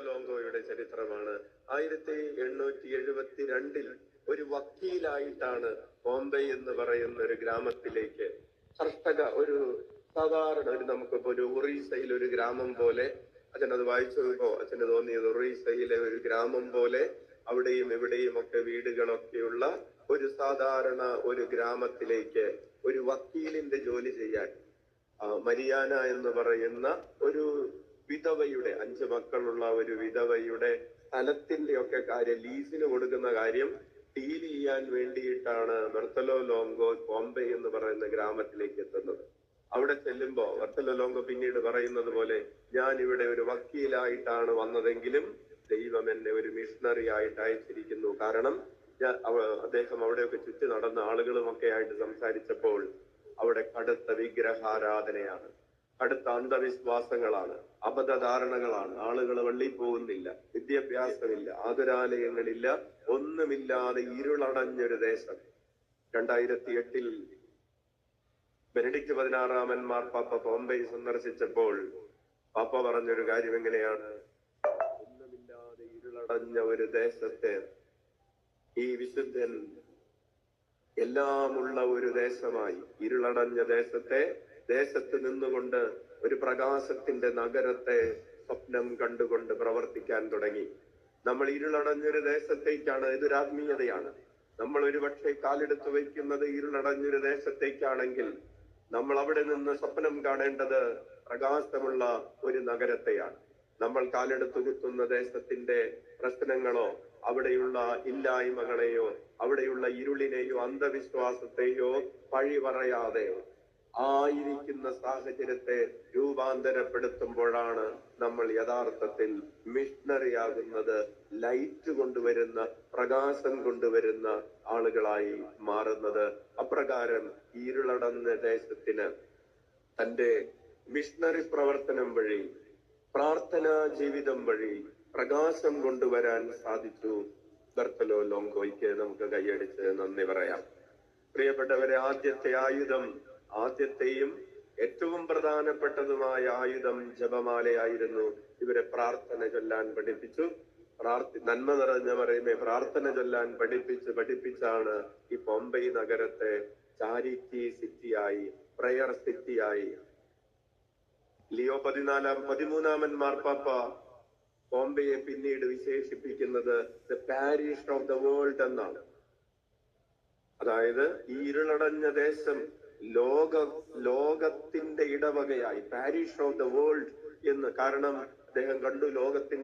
ലോങ്കോയുടെ ചരിത്രമാണ്. 1872 ഒരു വക്കീലായിട്ടാണ് ബോംബെ എന്ന് പറയുന്ന ഒരു ഗ്രാമത്തിലേക്ക് ഒരു സാധാരണ നമുക്കിപ്പോ ഒരു ഒറീസയിൽ ഒരു ഗ്രാമം പോലെ, അച്ഛനത് വായിച്ചപ്പോ അച്ഛന് തോന്നിയത് ഒറീസയിലെ ഒരു ഗ്രാമം പോലെ അവിടെയും ഇവിടെയും ഒക്കെ വീടുകളൊക്കെയുള്ള ഒരു സാധാരണ ഒരു ഗ്രാമത്തിലേക്ക് ഒരു വക്കീലിന്റെ ജോലി ചെയ്യാൻ മരിയാന എന്ന് പറയുന്ന ഒരു വിധവയുടെ 5 മക്കളുള്ള ഒരു വിധവയുടെ സ്ഥലത്തിന്റെ ഒക്കെ കാര്യം ലീസിന് കൊടുക്കുന്ന കാര്യം ഡീൽ ചെയ്യാൻ വേണ്ടിയിട്ടാണ് ബർത്തലോ ലോങ്കോ ബോംബെ എന്ന് പറയുന്ന ഗ്രാമത്തിലേക്ക് എത്തുന്നത്. അവിടെ ചെല്ലുമ്പോ ബർത്തലോ ലോങ്കോ പിന്നീട് പറയുന്നത് പോലെ, ഞാൻ ഇവിടെ ഒരു വക്കീലായിട്ടാണ് വന്നതെങ്കിലും ദൈവം എന്നെ ഒരു മിഷണറി ആയിട്ട് അയച്ചിരിക്കുന്നു. കാരണം അദ്ദേഹം അവിടെയൊക്കെ ചുറ്റി നടന്ന ആളുകളുമൊക്കെ ആയിട്ട് സംസാരിച്ചപ്പോൾ അവിടെ കടുത്ത വിഗ്രഹാരാധനയാണ്, കടുത്ത അന്ധവിശ്വാസങ്ങളാണ്, അബദ്ധധാരണകളാണ്. ആളുകൾ വള്ളി പോകുന്നില്ല, വിദ്യാഭ്യാസമില്ല, ആതുരാലയങ്ങളില്ല, ഒന്നുമില്ലാതെ ഇരുളടഞ്ഞൊരു ദേശം. 2008 ബെനഡിക്ട് 16 മാർപ്പാപ്പ ബോംബെ സന്ദർശിച്ചപ്പോൾ പാപ്പ പറഞ്ഞൊരു കാര്യം എങ്ങനെയാണ്? ഒന്നുമില്ലാതെ ഇരുളടഞ്ഞ ഒരു ദേശത്തെ ഈ വിശുദ്ധൻ എല്ലാമുള്ള ഒരു ദേശമായി, ഇരുളടഞ്ഞ ദേശത്ത് നിന്നുകൊണ്ട് ഒരു പ്രകാശത്തിന്റെ നഗരത്തെ സ്വപ്നം കണ്ടുകൊണ്ട് പ്രവർത്തിക്കാൻ തുടങ്ങി. നമ്മൾ ഇരുളടഞ്ഞൊരു ദേശത്തേക്കാണ്, ഇതൊരാത്മീയതയാണ്. നമ്മൾ ഒരുപക്ഷെ കാലെടുത്ത് വയ്ക്കുന്നത് ഇരുളടഞ്ഞൊരു ദേശത്തേക്കാണെങ്കിൽ നമ്മൾ അവിടെ നിന്ന് സ്വപ്നം കാണേണ്ടത് പ്രകാശമുള്ള ഒരു നഗരത്തെയാണ്. നമ്മൾ കാലെടുത്ത് കുത്തുന്ന ദേശത്തിന്റെ പ്രശ്നങ്ങളോ അവിടെയുള്ള ഇല്ലായ്മകളെയോ അവിടെയുള്ള ഇരുളിനെയോ അന്ധവിശ്വാസത്തെയോ പഴി പറയാതെ ആയിരിക്കുന്ന സാഹചര്യത്തെ രൂപാന്തരപ്പെടുത്തുമ്പോഴാണ് നമ്മൾ യഥാർത്ഥത്തിൽ മിഷണറി ആകുന്നത്, ലൈറ്റ് കൊണ്ടുവരുന്ന, പ്രകാശം കൊണ്ടുവരുന്ന ആളുകളായി മാറുന്നത്. അപ്രകാരം ഇരുളടഞ്ഞ ദേശത്തിന് തന്റെ മിഷണറി പ്രവർത്തനം വഴി, പ്രാർത്ഥനാ ജീവിതം വഴി പ്രകാശം കൊണ്ടുവരാൻ സാധിച്ചു ബർത്തലോ ലോങ്കോയ്ക്ക്. നമുക്ക് കൈയടിച്ച് നന്ദി പറയാം. പ്രിയപ്പെട്ടവരെ, ആദ്യത്തെയും ഏറ്റവും പ്രധാനപ്പെട്ടതുമായ ആയുധം ജപമാലയായിരുന്നു. ഇവരെ പ്രാർത്ഥന ചൊല്ലാൻ പഠിപ്പിച്ചു. നന്മ നിറഞ്ഞ മറിയമേ പ്രാർത്ഥന ചൊല്ലാൻ പഠിപ്പിച്ചാണ് ഈ ബോംബെ നഗരത്തെ ചാരിറ്റി സിറ്റിയായി, പ്രയർ സിറ്റിയായി ലിയോ 13 മാർപ്പാപ്പ ബോംബെയെ പിന്നീട് വിശേഷിപ്പിക്കുന്നത് the parish of the world എന്നാണ്. അതായത് ഈ ഇരുളടഞ്ഞ ദേശം ലോകത്തിന്റെ ഇടവകയായി, പാരിഷ് ഓഫ് ദ വേൾഡ് എന്ന്. കാരണം അദ്ദേഹം കണ്ടു ലോകത്തിന്റെ